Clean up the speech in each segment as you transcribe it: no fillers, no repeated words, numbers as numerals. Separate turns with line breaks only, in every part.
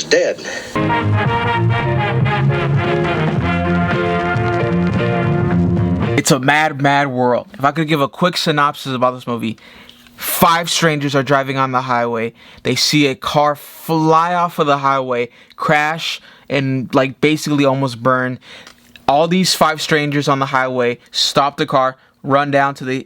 dead.
It's a mad, mad world. If I could give a quick synopsis about this movie. 5 strangers are driving on the highway. They see a car fly off of the highway, crash, and like basically almost burn. All these 5 strangers on the highway stop the car, run down to the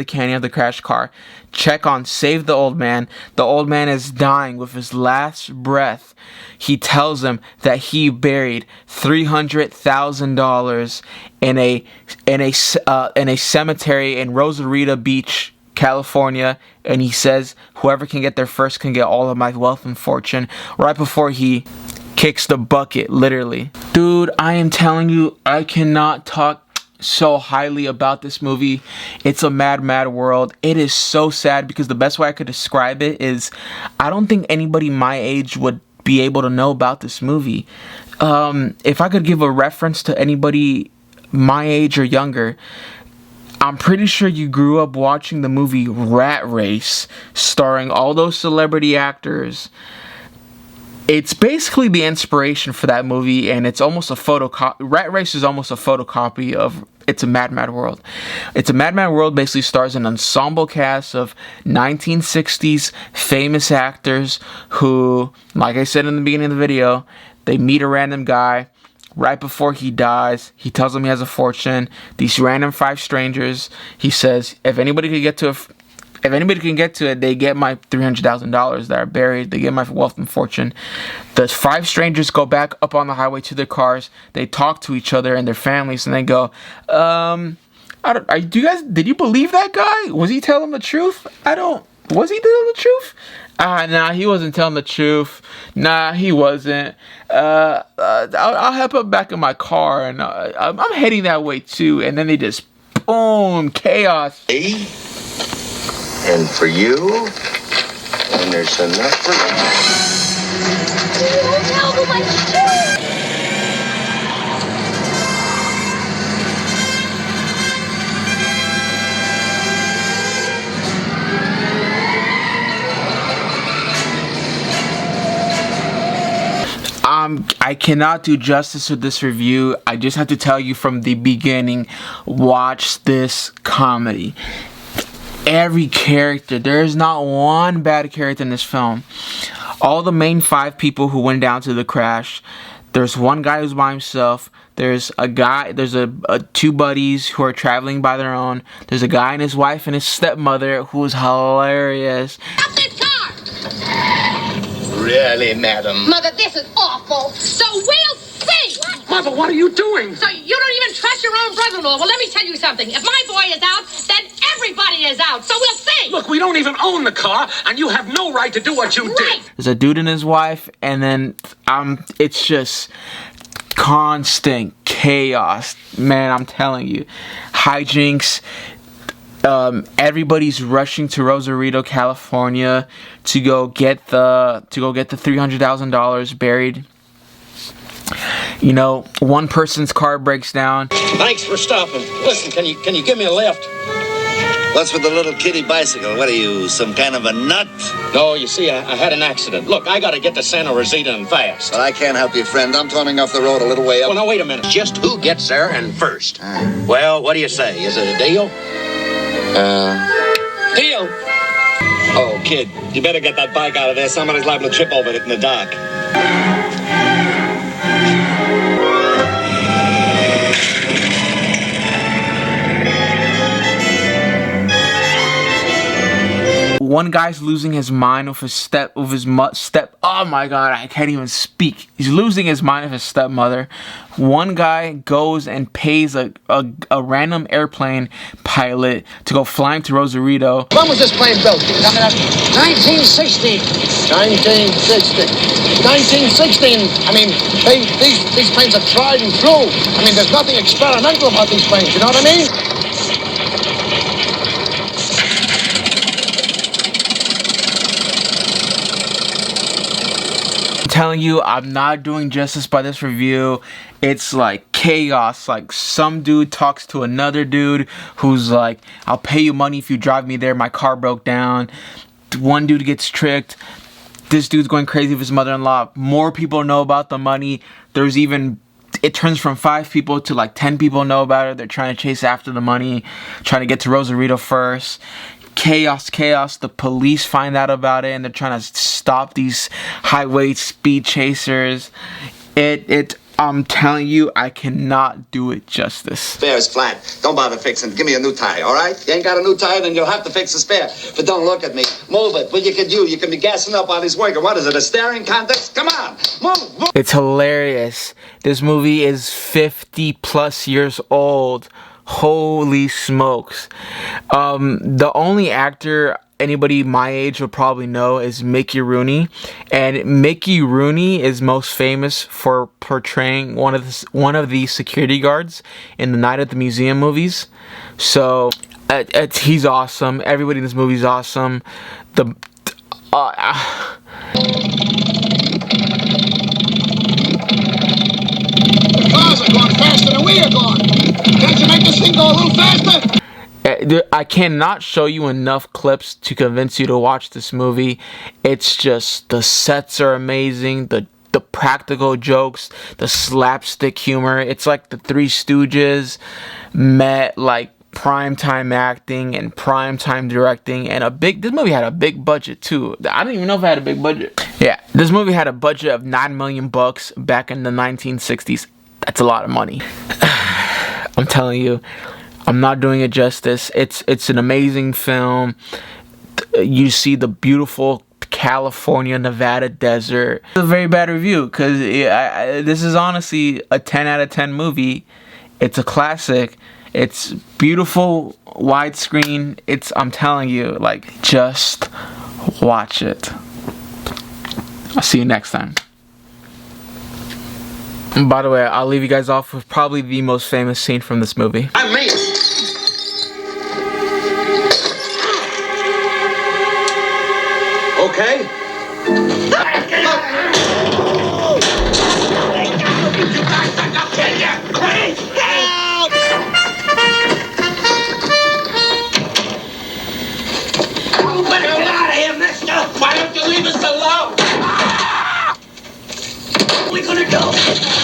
canyon of the crashed car, save the old man. The old man is dying with his last breath. He tells them that he buried $300,000 in a cemetery in Rosarito Beach, California, and he says whoever can get there first can get all of my wealth and fortune, right before he kicks the bucket, literally. Dude, I am telling you, I cannot talk so highly about this movie. It's a mad, mad world. It is so sad because the best way I could describe it is I don't think anybody my age would be able to know about this movie. If I could give a reference to anybody my age or younger, I'm pretty sure you grew up watching the movie Rat Race, starring all those celebrity actors. It's basically the inspiration for that movie, and it's almost a photocopy. Rat Race is almost a photocopy of It's a Mad, Mad World. It's a Mad, Mad World basically stars an ensemble cast of 1960s famous actors who, like I said in the beginning of the video, they meet a random guy. Right before he dies, he tells them he has a fortune. These random 5 strangers, he says, if anybody can get to it, they get my $300,000 that are buried. They get my wealth and fortune. The 5 strangers go back up on the highway to their cars. They talk to each other and their families, and they go, did you believe that guy? Was he telling the truth? Was he telling the truth? Nah, he wasn't telling the truth. Nah, he wasn't. I'll help him back in my car, and I'm heading that way too. And then they just, boom, chaos.
Me, and for you, and there's enough for me.
Oh, my shoes!
I cannot do justice with this review. I just have to tell you from the beginning, watch this comedy. Every character, there is not one bad character in this film. All the main 5 people who went down to the crash, there's one guy who's by himself. There's a 2 buddies who are traveling by their own. There's a guy and his wife and his stepmother who is hilarious.
Stop this car!
Really, madam?
Mother, this is awful. So we'll see.
Mother, what are you doing?
So you don't even trust your own brother-in-law. Well, let me tell you something. If my boy is out, then everybody is out. So we'll see.
Look, we don't even own the car, and you have no right to do what you did.
There's a dude and his wife, and then it's just constant chaos. Man, I'm telling you. Hijinks. Everybody's rushing to Rosarito, California to go get the $300,000 buried. You know, one person's car breaks down.
Thanks for stopping. Listen, can you give me a lift?
What's with the little kiddie bicycle? What are you, some kind of a nut?
No, you see, I had an accident. Look, I gotta get to Santa Rosita and fast.
Well, I can't help you, friend. I'm turning off the road a little way up.
Well, now, wait a minute. Just who gets there and first? Well, what do you say? Is it a deal? Deal? Oh, kid, you better get that bike out of there. Somebody's liable to trip over it in the dark.
One guy's losing his mind with his oh my god, I can't even speak. He's losing his mind with his stepmother. One guy goes and pays a random airplane pilot to go flying to Rosarito.
When was this plane built?
1960.
1960. 1916. I mean, these planes are tried and true. I mean, there's nothing experimental about these planes. You know what I mean?
Telling you, I'm not doing justice by this review. It's like chaos. Like, some dude talks to another dude who's like, I'll pay you money if you drive me there, my car broke down. One dude gets tricked. this dude's going crazy with his mother-in-law. More people know about the money. There's even, it turns from 5 people to like 10 people know about it. They're trying to chase after the money, trying to get to Rosarito first. Chaos. The police find out about it and they're trying to stop these highway speed chasers. I'm telling you, I cannot do it justice.
Spare is flat. Don't bother fixing it. Give me a new tire, all right? You ain't got a new tire, then you'll have to fix the spare. But don't look at me. Move it. What you can do, you can be gassing up while he's working. What is it, a staring contest? Come on, move.
It's hilarious. This movie is 50 plus years old. Holy smokes. The only actor anybody my age will probably know is Mickey Rooney, and Mickey Rooney is most famous for portraying one of the security guards in the Night at the Museum movies. So he's awesome. Everybody in this movie is awesome. The
cars are going faster than we are going. Can't you make this thing go a little faster?
I cannot show you enough clips to convince you to watch this movie. It's just, the sets are amazing, the practical jokes, the slapstick humor. It's like the Three Stooges met like primetime acting and primetime directing, and this movie had a big budget too. I don't even know if it had a big budget. Yeah, this movie had a budget of $9 million back in the 1960s. That's a lot of money. I'm telling you, I'm not doing it justice. It's an amazing film. You see the beautiful California, Nevada desert. It's a very bad review because this is honestly a 10 out of 10 movie. It's a classic. It's beautiful, widescreen. I'm telling you, like, just watch it. I'll see you next time. And by the way, I'll leave you guys off with probably the most famous scene from this movie.
I'm me.
Okay?
Why don't you leave us alone? We're gonna go.